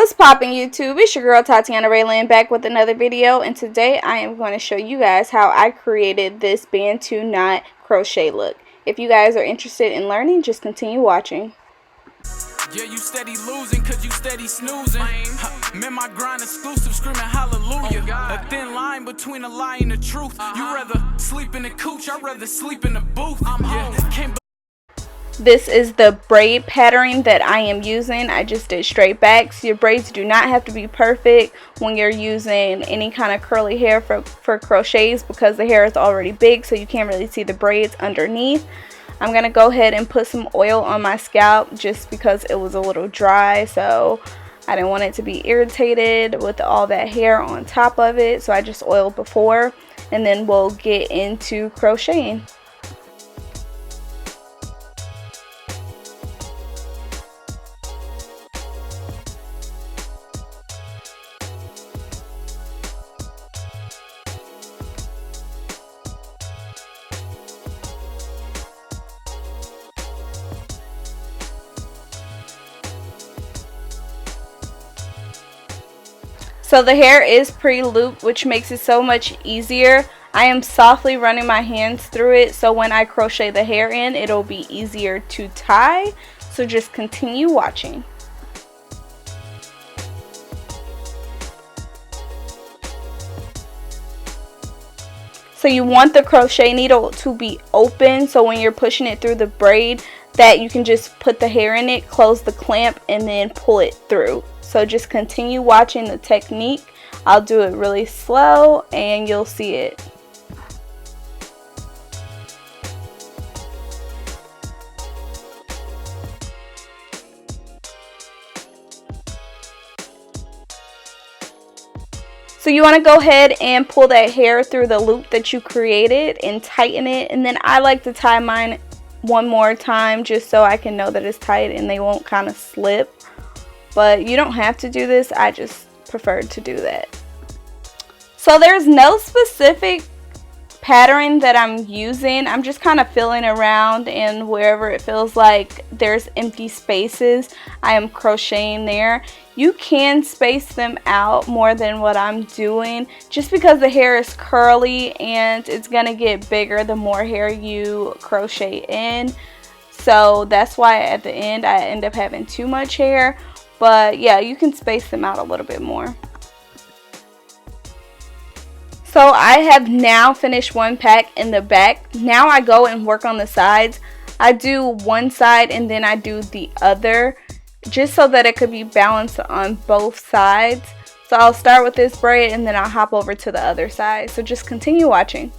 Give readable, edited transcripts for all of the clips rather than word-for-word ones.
What's poppin' YouTube? It's your girl Tatiana Raylan back with another video, and today I am going to show you guys how I created this Bantu knot crochet look. If you guys are interested in learning, just continue watching. Yeah, you steady losing cause you steady snoozing. Man, my grind exclusive, screaming hallelujah. A thin line between a lie and the truth. You rather sleep in the cooch, I'd rather sleep in the booth. This is the braid pattern that I am using. I just did straight backs. Your braids do not have to be perfect when you're using any kind of curly hair for crochets, because the hair is already big, so you can't really see the braids underneath. I'm going to go ahead and put some oil on my scalp just because it was a little dry, so I didn't want it to be irritated with all that hair on top of it, so I just oiled before, and then we'll get into crocheting. So the hair is pre-looped, which makes it so much easier. I am softly running my hands through it, so when I crochet the hair in, it'll be easier to tie. So just continue watching. So you want the crochet needle to be open, so when you're pushing it through the braid, that you can just put the hair in it, close the clamp, and then pull it through. So just continue watching the technique. I'll do it really slow and you'll see it. So you want to go ahead and pull that hair through the loop that you created and tighten it. And then I like to tie mine one more time just so I can know that it's tight and they won't kind of slip. But you don't have to do this, I just preferred to do that. So there's no specific pattern that I'm using. I'm just kind of feeling around, and wherever it feels like there's empty spaces, I am crocheting there. You can space them out more than what I'm doing, just because the hair is curly and it's gonna get bigger the more hair you crochet in. So that's why at the end I end up having too much hair. But yeah, you can space them out a little bit more. So I have now finished one pack in the back. Now I go and work on the sides. I do one side and then I do the other, just so that it could be balanced on both sides. So I'll start with this braid and then I'll hop over to the other side. So just continue watching.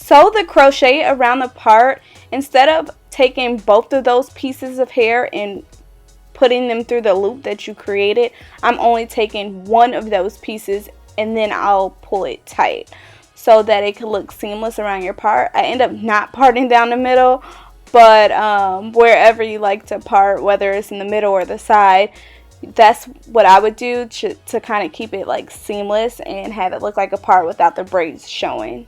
sew the crochet around the part. Instead of taking both of those pieces of hair and putting them through the loop that you created, I'm only taking one of those pieces and then I'll pull it tight so that it can look seamless around your part. I end up not parting down the middle, but wherever you like to part, whether it's in the middle or the side, that's what I would do to kind of keep it like seamless and have it look like a part without the braids showing.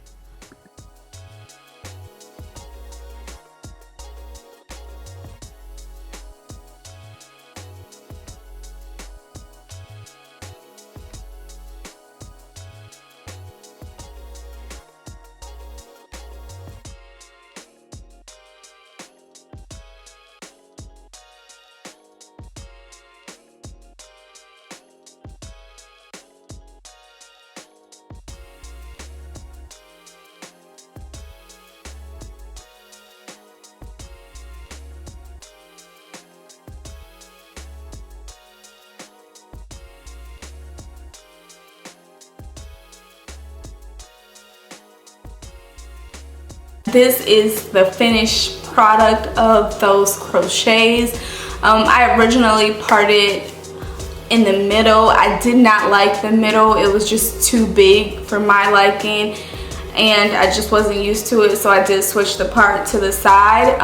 This is the finished product of those crochets. I originally parted in the middle. I did not like the middle. It was just too big for my liking and I just wasn't used to it, so I did switch the part to the side.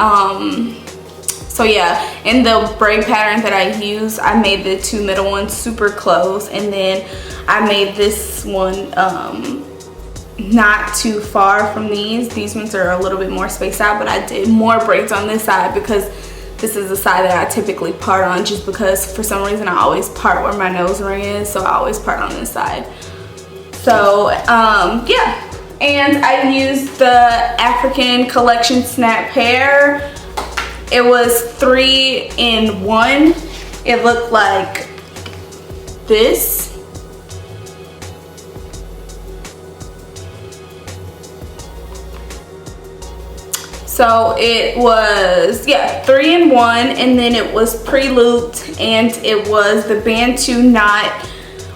So yeah, in the braid pattern that I used, I made the two middle ones super close, and then I made this one not too far from these. These ones are a little bit more spaced out, but I did more braids on this side because this is the side that I typically part on, just because for some reason I always part where my nose ring is, so I always part on this side. So yeah, and I used the African Collection Snap Hair. It was 3 in 1. It looked like this. So it was, yeah, 3 in 1, and then it was pre-looped, and it was the Bantu knot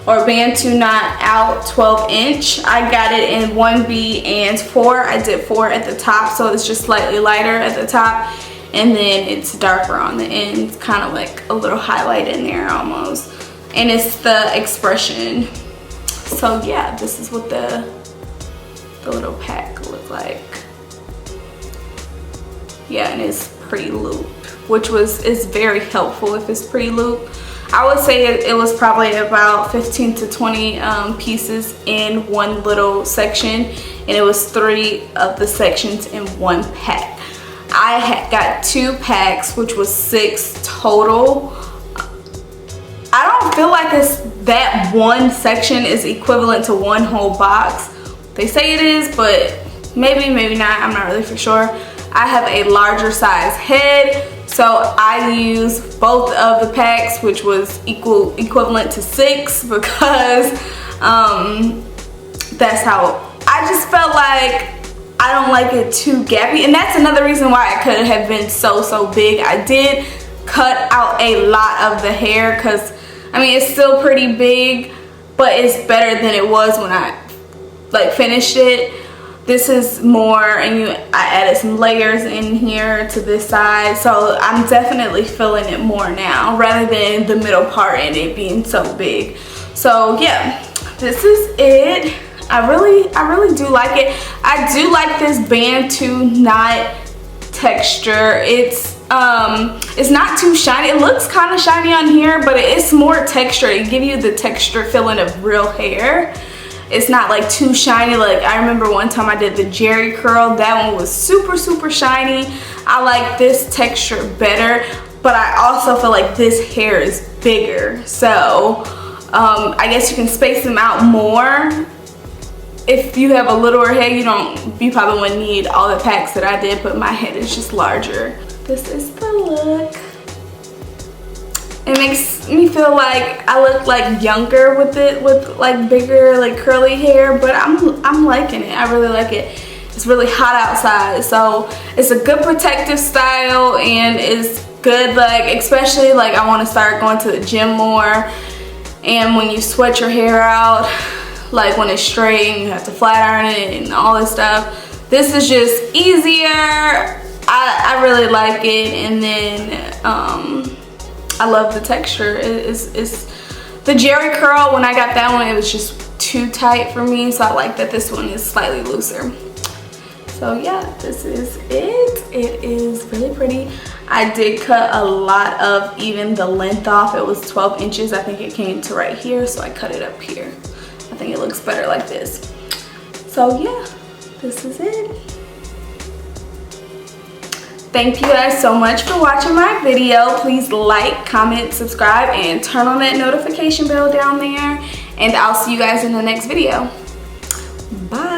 or Bantu knot out 12 inch. I got it in 1B and 4. I did 4 at the top, so it's just slightly lighter at the top, and then it's darker on the end, kind of like a little highlight in there almost. And it's the expression. So yeah, this is what the little pack looked like. Yeah, and it's pre-looped, which is very helpful if it's pre-looped. I would say it was probably about 15 to 20 pieces in one little section, and it was 3 of the sections in one pack. I had got 2 packs, which was 6 total. I don't feel like that one section is equivalent to one whole box. They say it is, but maybe not. I'm not really for sure. I have a larger size head, so I used both of the packs, which was equivalent to 6, because that's how I just felt like I don't like it too gappy, and that's another reason why it could have been so big. I did cut out a lot of the hair because I mean, it's still pretty big, but it's better than it was when I like finished it. This is more, and I added some layers in here to this side, so I'm definitely feeling it more now rather than the middle part and it being so big. So yeah, this is it. I really do like it. I do like this Bantu knot texture. It's not too shiny. It looks kind of shiny on here, but it's more texture. It gives you the texture feeling of real hair. It's not like too shiny. Like I remember one time I did the Jerry curl. That one was super shiny. I like this texture better, but I also feel like this hair is bigger. So I guess you can space them out more. If you have a littler head, you probably wouldn't need all the packs that I did, but my head is just larger. This is the look. It makes me feel like I look like younger with it, with like bigger, like curly hair, but I'm liking it. I really like it. It's really hot outside, so it's a good protective style, and it's good, like especially like I want to start going to the gym more, and when you sweat your hair out, like when it's straight and you have to flat iron it and all this stuff. this is just easier. I really like it, and then I love the texture. It's the Jerry curl. When I got that one, it was just too tight for me, so I like that this one is slightly looser. So yeah, this is it. It is really pretty. I did cut a lot of even the length off. It was 12 inches. I think it came to right here, so I cut it up here. I think it looks better like this. So yeah, this is it. Thank you guys so much for watching my video. Please like, comment, subscribe, and turn on that notification bell down there. And I'll see you guys in the next video. Bye.